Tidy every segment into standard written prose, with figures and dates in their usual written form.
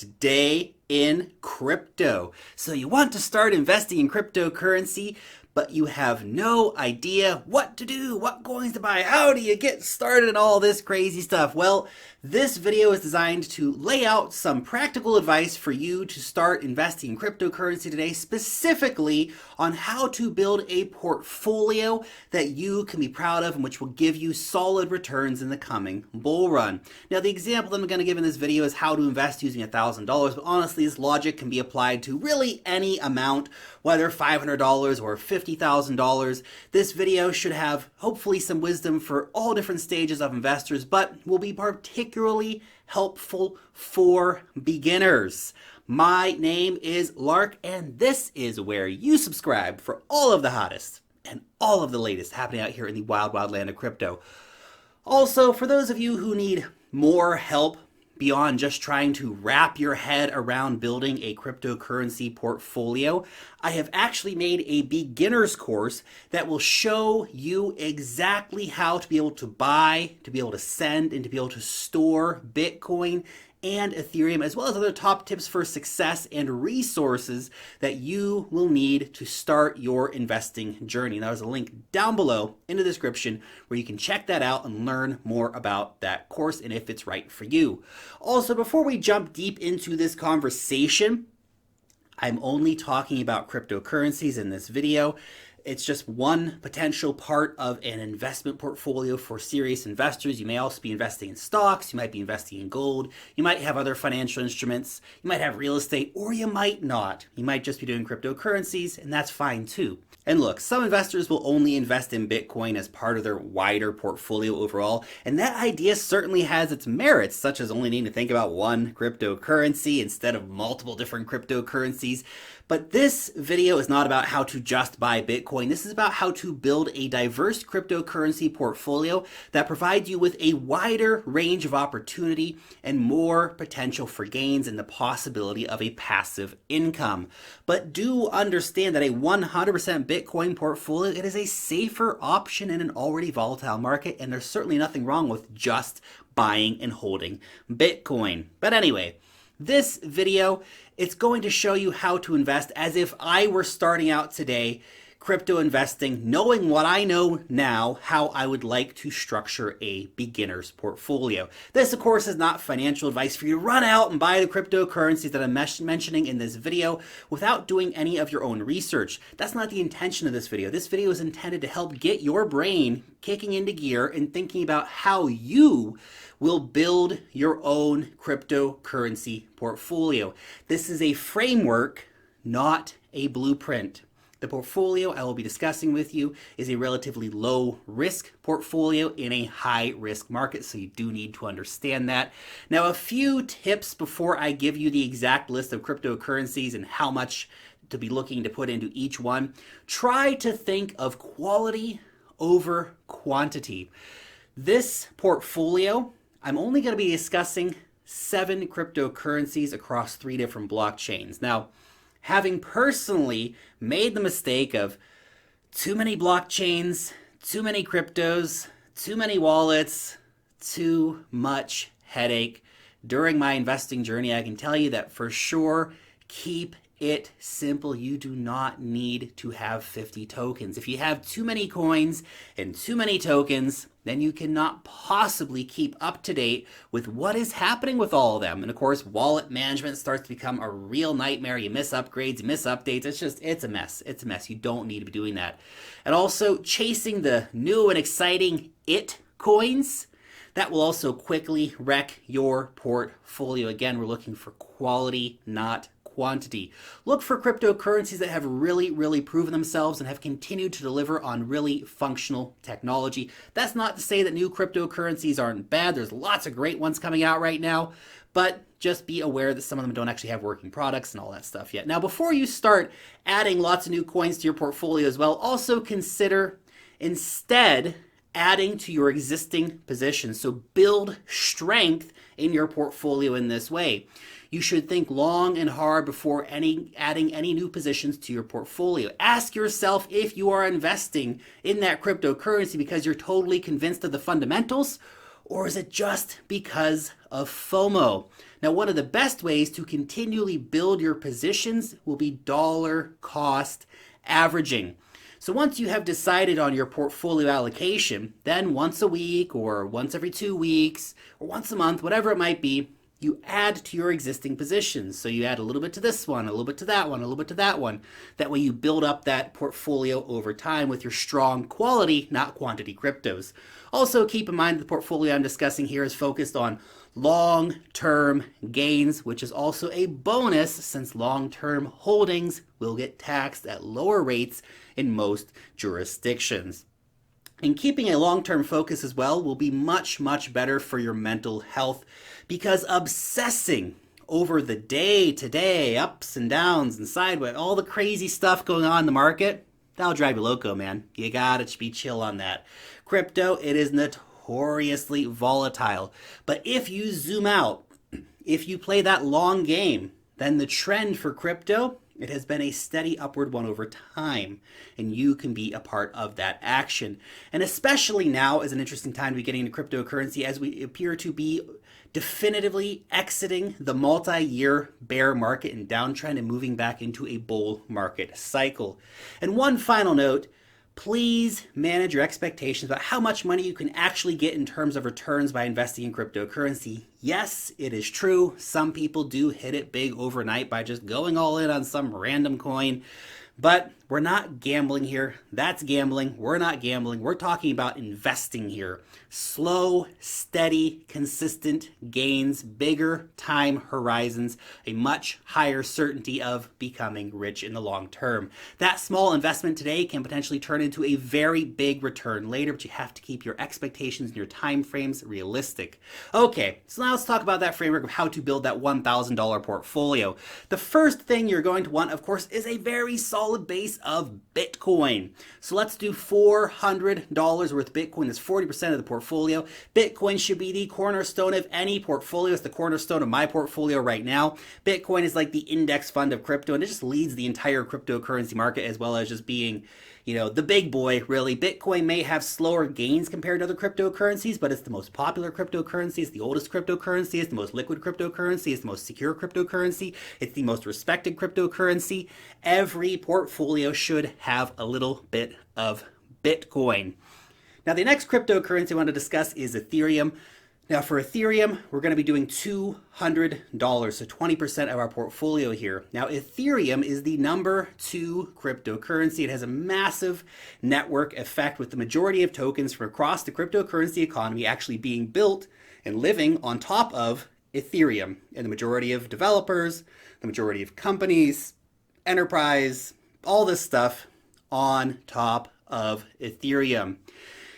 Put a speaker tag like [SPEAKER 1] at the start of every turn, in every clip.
[SPEAKER 1] Today in crypto. So you want to start investing in cryptocurrency, but you have no idea what to do, what coins to buy, how do you get started, and all this crazy stuff. Well, this video is designed to lay out some practical advice for you to start investing in cryptocurrency today, specifically on how to build a portfolio that you can be proud of and which will give you solid returns in the coming bull run. Now, the example that I'm going to give in this video is how to invest using $1,000, but honestly, this logic can be applied to really any amount, whether $500 or $50,000. This video should have hopefully some wisdom for all different stages of investors, but will be particularly helpful for beginners. My name is Lark, and this is where you subscribe for all of the hottest and all of the latest happening out here in the wild, wild land of crypto. Also, for those of you who need more help beyond just trying to wrap your head around building a cryptocurrency portfolio, I have actually made a beginner's course that will show you exactly how to be able to buy, to be able to send, and to be able to store Bitcoin and Ethereum, as well as other top tips for success and resources that you will need to start your investing journey. And there's a link down below in the description where you can check that out and learn more about that course and if it's right for you. Also, before we jump deep into this conversation, I'm only talking about cryptocurrencies in this video. It's just one potential part of an investment portfolio for serious investors. You may also be investing in stocks, you might be investing in gold, you might have other financial instruments, you might have real estate, or you might not. You might just be doing cryptocurrencies, and that's fine too. And look, some investors will only invest in Bitcoin as part of their wider portfolio overall, and that idea certainly has its merits, such as only needing to think about one cryptocurrency instead of multiple different cryptocurrencies. But this video is not about how to just buy Bitcoin. This is about how to build a diverse cryptocurrency portfolio that provides you with a wider range of opportunity and more potential for gains and the possibility of a passive income. But do understand that a 100% Bitcoin portfolio, it is a safer option in an already volatile market, and there's certainly nothing wrong with just buying and holding Bitcoin. But anyway, this video, it's going to show you how to invest as if I were starting out today crypto investing, knowing what I know now, how I would like to structure a beginner's portfolio. This, of course, is not financial advice for you to run out and buy the cryptocurrencies that I'm mentioning in this video without doing any of your own research. That's not the intention of this video. This video is intended to help get your brain kicking into gear and thinking about how you will build your own cryptocurrency portfolio. This is a framework, not a blueprint. The portfolio I will be discussing with you is a relatively low risk portfolio in a high risk market, so you do need to understand that. Now, a few tips before I give you the exact list of cryptocurrencies and how much to be looking to put into each one. Try to think of quality over quantity. This portfolio, I'm only going to be discussing 7 cryptocurrencies across 3 different blockchains. Now, having personally made the mistake of too many blockchains, too many cryptos, too many wallets, too much headache during my investing journey, I can tell you that for sure, keep it simple. You do not need to have 50 tokens. If you have too many coins and too many tokens, then you cannot possibly keep up to date with what is happening with all of them. And of course, wallet management starts to become a real nightmare. You miss upgrades, you miss updates. It's a mess. It's a mess. You don't need to be doing that. And also chasing the new and exciting coins, that will also quickly wreck your portfolio. Again, we're looking for quality, not quantity. Look for cryptocurrencies that have really proven themselves and have continued to deliver on really functional technology. That's not to say that new cryptocurrencies aren't bad. There's lots of great ones coming out right now, but just be aware that some of them don't actually have working products and all that stuff yet. Now, before you start adding lots of new coins to your portfolio as well, also consider instead adding to your existing positions. So build strength in your portfolio in this way. You should think long and hard before adding any new positions to your portfolio. Ask yourself if you are investing in that cryptocurrency because you're totally convinced of the fundamentals, Or is it just because of FOMO? Now, one of the best ways to continually build your positions will be dollar cost averaging. So once you have decided on your portfolio allocation, then once a week or once every 2 weeks or once a month, whatever it might be, you add to your existing positions. So you add a little bit to this one, a little bit to that one, a little bit to that one. That way you build up that portfolio over time with your strong quality, not quantity cryptos. Also keep in mind the portfolio I'm discussing here is focused on long-term gains, which is also a bonus since long-term holdings will get taxed at lower rates in most jurisdictions. And keeping a long-term focus as well will be much, much better for your mental health because obsessing over the day-to-day ups and downs and sideways, all the crazy stuff going on in the market, that'll drive you loco, man. You gotta be chill on that. Crypto, it is notoriously volatile. But if you zoom out, if you play that long game, then the trend for crypto, it has been a steady upward one over time, and you can be a part of that action. And especially now is an interesting time to be getting into cryptocurrency as we appear to be definitively exiting the multi-year bear market and downtrend and moving back into a bull market cycle. And one final note, please manage your expectations about how much money you can actually get in terms of returns by investing in cryptocurrency. Yes, it is true. Some people do hit it big overnight by just going all in on some random coin. But we're not gambling here. That's gambling. We're not gambling. We're talking about investing here. Slow, steady, consistent gains, bigger time horizons, a much higher certainty of becoming rich in the long term. That small investment today can potentially turn into a very big return later, but you have to keep your expectations and your time frames realistic. Okay, so now let's talk about that framework of how to build that $1,000 portfolio. The first thing you're going to want, of course, is a very solid base of Bitcoin. So let's do $400 worth of Bitcoin. That's 40% of the portfolio. Bitcoin should be the cornerstone of any portfolio. It's the cornerstone of my portfolio right now. Bitcoin is like the index fund of crypto, and it just leads the entire cryptocurrency market as well as just being, the big boy, really. Bitcoin may have slower gains compared to other cryptocurrencies, but it's the most popular cryptocurrency. It's the oldest cryptocurrency. It's the most liquid cryptocurrency. It's the most secure cryptocurrency. It's the most respected cryptocurrency. Every portfolio should have a little bit of Bitcoin. Now, the next cryptocurrency I want to discuss is Ethereum. Now, for Ethereum, we're going to be doing $200, so 20% of our portfolio here. Now, Ethereum is the number 2 cryptocurrency. It has a massive network effect with the majority of tokens from across the cryptocurrency economy actually being built and living on top of Ethereum. And the majority of developers, the majority of companies, enterprise, all this stuff on top of Ethereum.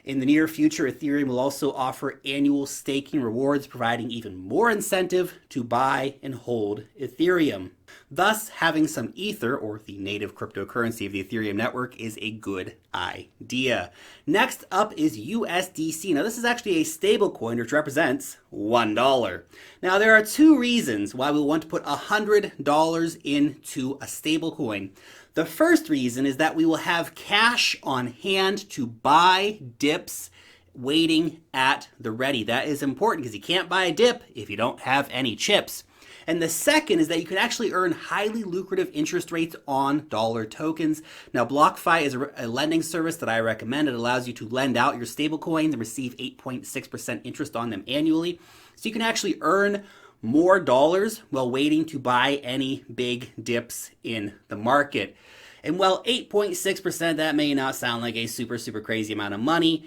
[SPEAKER 1] In the near future, Ethereum will also offer annual staking rewards, providing even more incentive to buy and hold Ethereum. Thus, having some Ether, or the native cryptocurrency of the Ethereum network, is a good idea. Next up is USDC. Now, this is actually a stablecoin which represents $1. Now, there are 2 reasons why we want to put $100 into a stablecoin. The first reason is that we will have cash on hand to buy dips waiting at the ready. That is important because you can't buy a dip if you don't have any chips. And the second is that you can actually earn highly lucrative interest rates on dollar tokens. Now, BlockFi is a lending service that I recommend. It allows you to lend out your stablecoins and receive 8.6% interest on them annually. So you can actually earn more dollars while waiting to buy any big dips in the market. And while 8.6%, that may not sound like a super crazy amount of money,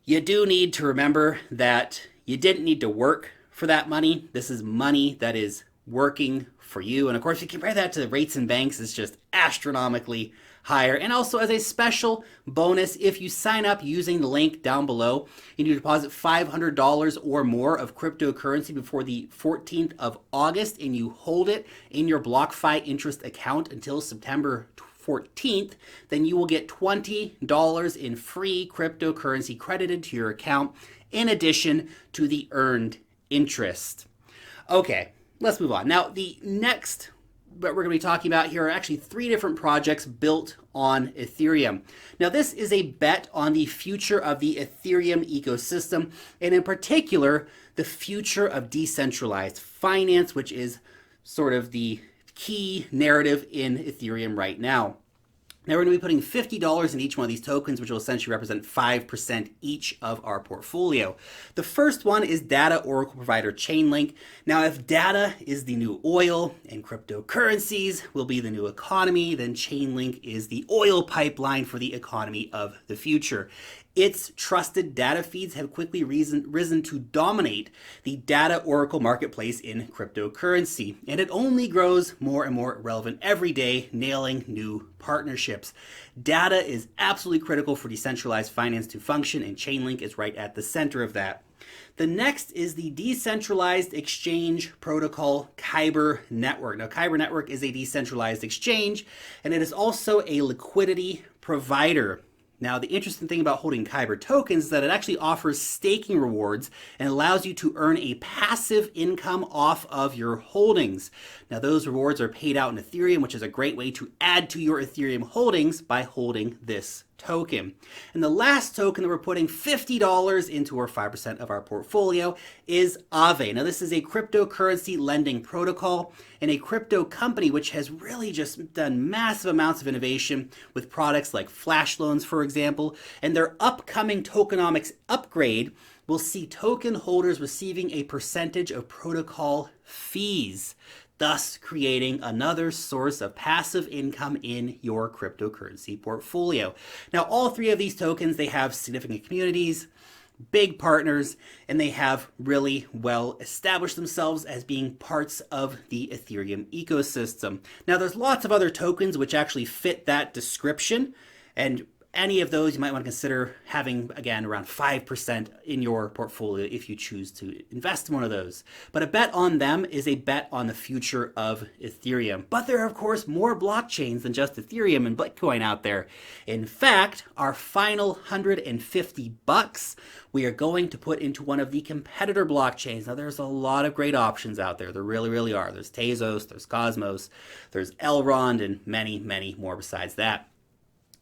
[SPEAKER 1] you do need to remember that you didn't need to work for that money. This is money that is working for you. And of course, if you compare that to the rates in banks, it's just astronomically higher. And also, as a special bonus, if you sign up using the link down below, you need to deposit $500 or more of cryptocurrency before the 14th of August, and you hold it in your BlockFi interest account until September 14th, then you will get $20 in free cryptocurrency credited to your account in addition to the earned interest. Okay, let's move on. Now, the next we're going to be talking about here are actually 3 different projects built on Ethereum. Now, this is a bet on the future of the Ethereum ecosystem, and in particular, the future of decentralized finance, which is sort of the key narrative in Ethereum right now. Now we're going to be putting $50 in each one of these tokens, which will essentially represent 5% each of our portfolio. The first one is Data Oracle provider Chainlink. Now, if data is the new oil and cryptocurrencies will be the new economy, then Chainlink is the oil pipeline for the economy of the future. Its trusted data feeds have quickly risen to dominate the Data Oracle marketplace in cryptocurrency, and it only grows more and more relevant every day, nailing new partnerships. Data is absolutely critical for decentralized finance to function, and Chainlink is right at the center of that. The next is the decentralized exchange protocol Kyber Network. Now, Kyber Network is a decentralized exchange, and it is also a liquidity provider. Now, the interesting thing about holding Kyber tokens is that it actually offers staking rewards and allows you to earn a passive income off of your holdings. Now, those rewards are paid out in Ethereum, which is a great way to add to your Ethereum holdings by holding this token. And the last token that we're putting $50 into, or 5% of our portfolio, is Aave. Now, this is a cryptocurrency lending protocol and a crypto company which has really just done massive amounts of innovation with products like flash loans, for example, and their upcoming tokenomics upgrade will see token holders receiving a percentage of protocol fees, thus creating another source of passive income in your cryptocurrency portfolio. Now, all 3 of these tokens, they have significant communities, big partners, and they have really well established themselves as being parts of the Ethereum ecosystem. Now, there's lots of other tokens which actually fit that description, and any of those you might want to consider having, again, around 5% in your portfolio if you choose to invest in one of those. But a bet on them is a bet on the future of Ethereum. But there are, of course, more blockchains than just Ethereum and Bitcoin out there. In fact, our final $150 we are going to put into one of the competitor blockchains. Now, there's a lot of great options out there. There really, really are. There's Tezos, there's Cosmos, there's Elrond, and many, many more besides that.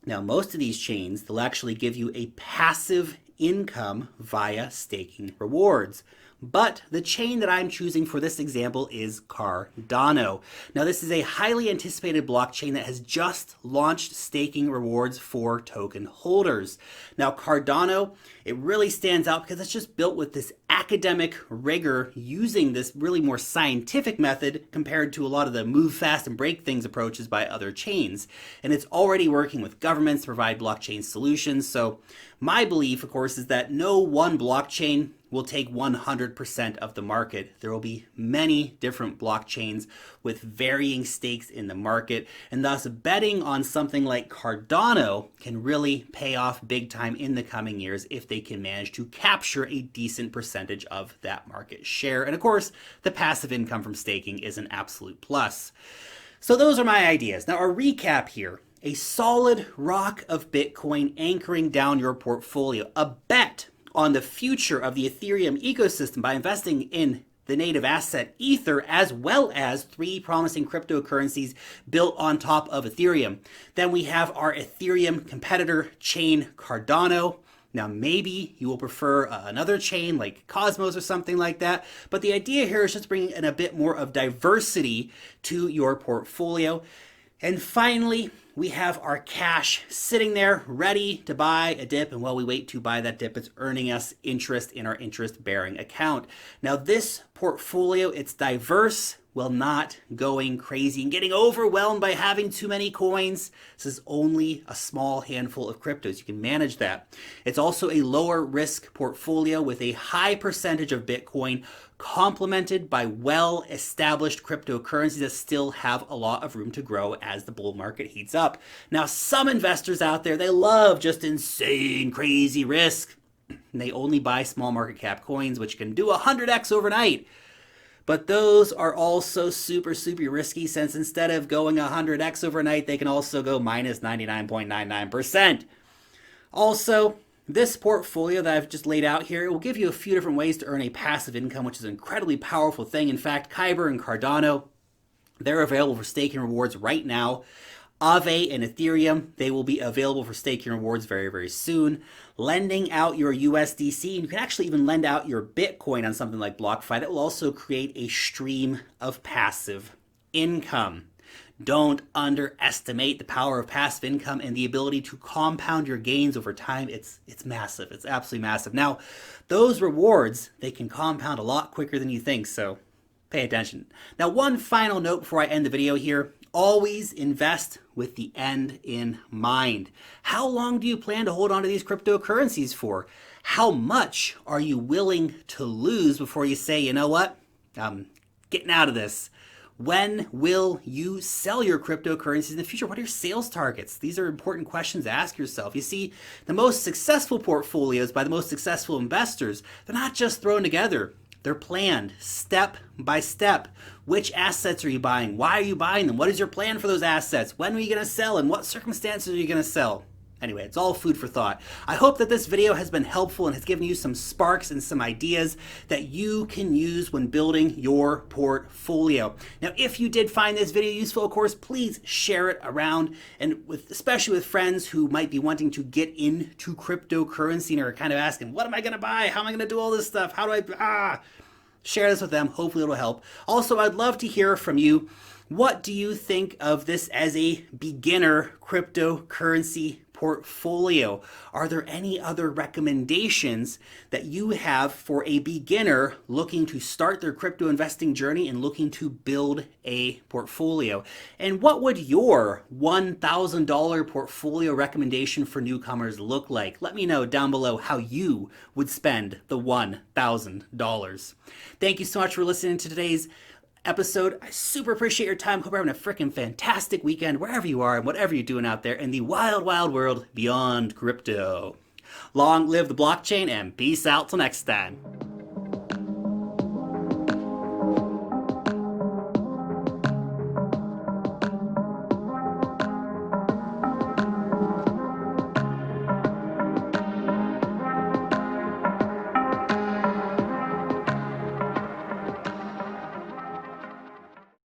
[SPEAKER 1] Now, most of these chains, they'll actually give you a passive income via staking rewards. But the chain that I'm choosing for this example is Cardano. Now, this is a highly anticipated blockchain that has just launched staking rewards for token holders. Now, Cardano, it really stands out because it's just built with this academic rigor using this really more scientific method compared to a lot of the move fast and break things approaches by other chains. And it's already working with governments to provide blockchain solutions. So my belief, of course, is that no one blockchain will take 100% of the market. There will be many different blockchains with varying stakes in the market, and thus betting on something like Cardano can really pay off big time in the coming years if they can manage to capture a decent percentage of that market share. And of course, the passive income from staking is an absolute plus. So those are my ideas. Now, a recap here. A solid rock of Bitcoin anchoring down your portfolio. A bet on the future of the Ethereum ecosystem by investing in the native asset Ether, as well as 3 promising cryptocurrencies built on top of Ethereum. Then we have our Ethereum competitor chain Cardano. Now, maybe you will prefer another chain like Cosmos or something like that, but the idea here is just bringing in a bit more of diversity to your portfolio. And finally, we have our cash sitting there ready to buy a dip, and while we wait to buy that dip, it's earning us interest in our interest-bearing account. Now, this portfolio, it's diverse, well, not going crazy and getting overwhelmed by having too many coins. This is only a small handful of cryptos. You can manage that. It's also a lower risk portfolio with a high percentage of Bitcoin, complemented by well-established cryptocurrencies that still have a lot of room to grow as the bull market heats up. Now, some investors out there, they love just insane, crazy risk. And they only buy small market cap coins, which can do 100x overnight. But those are also super risky, since instead of going 100x overnight, they can also go minus 99.99%. Also, this portfolio that I've just laid out here, it will give you a few different ways to earn a passive income, which is an incredibly powerful thing. In fact, Kyber and Cardano, They're available for staking rewards right now. Aave and Ethereum, they will be available for staking rewards very, very soon. Lending out your USDC, and you can actually even lend out your Bitcoin on something like BlockFi. It will also create a stream of passive income. Don't underestimate the power of passive income and the ability to compound your gains over time. It's massive. It's absolutely massive. Now, those rewards, they can compound a lot quicker than you think, so pay attention. Now, one final note before I end the video here. Always invest with the end in mind. How long do you plan to hold on to these cryptocurrencies for? How much are you willing to lose before you say, you know what, I'm getting out of this? When will you sell your cryptocurrencies in the future? What are your sales targets? These are important questions to ask yourself. You see, the most successful portfolios by the most successful investors, they're not just thrown together. They're planned step by step. Which assets are you buying? Why are you buying them? What is your plan for those assets? When are you going to sell? And what circumstances are you going to sell? Anyway, it's all food for thought. I hope that this video has been helpful and has given you some sparks and some ideas that you can use when building your portfolio. Now, if you did find this video useful, of course, please share it around, and especially with friends who might be wanting to get into cryptocurrency and are kind of asking, what am I going to buy? How am I going to do all this stuff? How do I... Share this with them. Hopefully it'll help. Also, I'd love to hear from you. What do you think of this as a beginner cryptocurrency portfolio? Are there any other recommendations that you have for a beginner looking to start their crypto investing journey and looking to build a portfolio? And what would your $1,000 portfolio recommendation for newcomers look like? Let me know down below how you would spend the $1,000. Thank you so much for listening to today's episode. I super appreciate your time. Hope you're having a freaking fantastic weekend wherever you are and whatever you're doing out there in the wild, wild world beyond crypto. Long live the blockchain and peace out till next time.